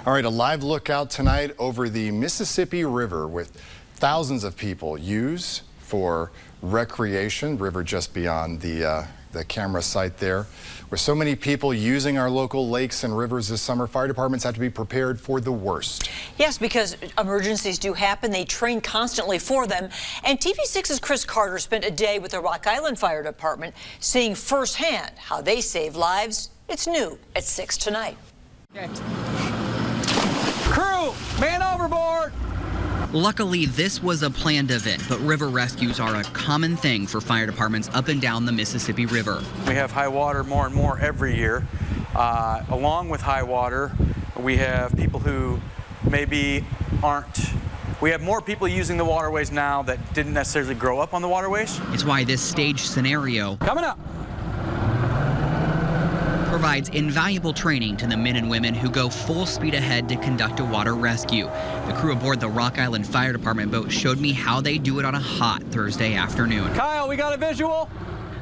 All right, a live lookout tonight over the Mississippi River with thousands of people use for recreation. River just beyond the camera site there. With so many people using our local lakes and rivers this summer, fire departments have to be prepared for the worst. Yes, because emergencies do happen. They train constantly for them. And TV6's Chris Carter spent a day with the Rock Island Fire Department seeing firsthand how they save lives. It's new at 6 tonight. Okay. Crew, man overboard! Luckily, this was a planned event, but river rescues are a common thing for fire departments up and down the Mississippi River. We have high water more and more every year. Along with high water, we have people who maybe we have more people using the waterways now that didn't necessarily grow up on the waterways. It's why this staged scenario Coming up provides invaluable training to the men and women who go full speed ahead to conduct a water rescue. The crew aboard the Rock Island Fire Department boat showed me how they do it on a hot Thursday afternoon. Kyle, we got a visual.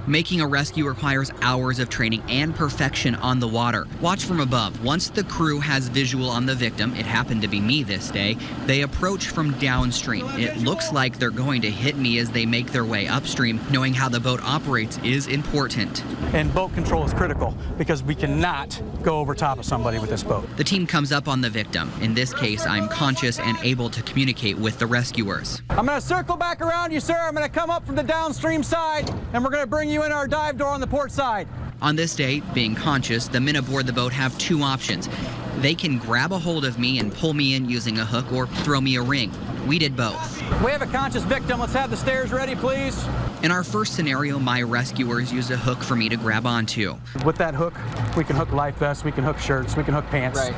Making a rescue requires hours of training and perfection on the water. Watch from above. Once the crew has visual on the victim, it happened to be me this day, they approach from downstream. It looks like they're going to hit me as they make their way upstream. Knowing how the boat operates is important. And boat control is critical because we cannot go over top of somebody with this boat. The team comes up on the victim. In this case, I'm conscious and able to communicate with the rescuers. I'm going to circle back around you, sir. I'm going to come up from the downstream side, and we're going to bring you in our dive door on the port side. On this day, being conscious, the men aboard the boat have two options. They can grab a hold of me and pull me in using a hook or throw me a ring. We did both. We have a conscious victim. Let's have the stairs ready, please. In our first scenario, my rescuers used a hook for me to grab onto. With that hook, we can hook life vests, we can hook shirts, we can hook pants, right,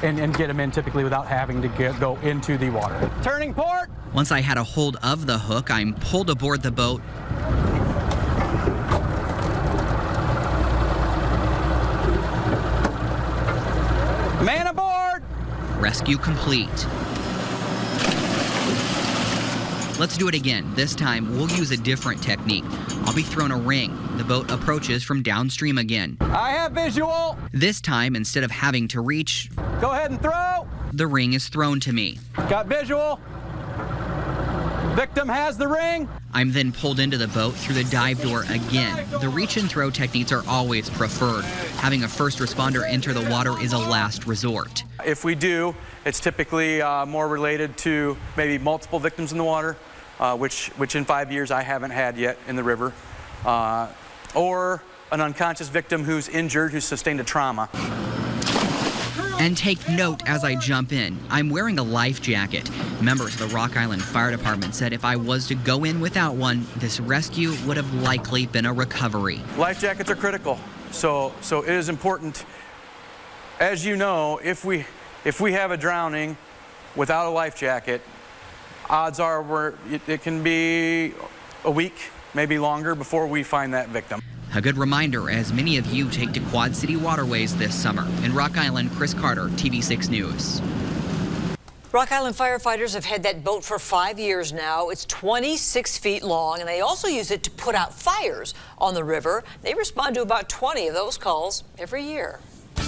and get them in typically without having to go into the water. Turning port! Once I had a hold of the hook, I'm pulled aboard the boat. Man aboard! Rescue complete. Let's do it again. This time, we'll use a different technique. I'll be thrown a ring. The boat approaches from downstream again. I have visual. This time, instead of having to reach, go ahead and throw. The ring is thrown to me. Got visual. Victim has the ring. I'm then pulled into the boat through the dive door again. The reach and throw techniques are always preferred. Having a first responder enter the water is a last resort. If we do, it's typically more related to maybe multiple victims in the water, which in 5 years I haven't had yet in the river, or an unconscious victim who's injured, who's sustained a trauma. And take note as I jump in, I'm wearing a life jacket. Members of the Rock Island Fire Department said if I was to go in without one, this rescue would have likely been a recovery. Life jackets are critical, so it is important. As you know, if we have a drowning without a life jacket, odds are it can be a week, maybe longer, before we find that victim. A good reminder as many of you take to Quad City waterways this summer. In Rock Island, Chris Carter, TV6 News. Rock Island firefighters have had that boat for 5 years now. It's 26 feet long, and they also use it to put out fires on the river. They respond to about 20 of those calls every year.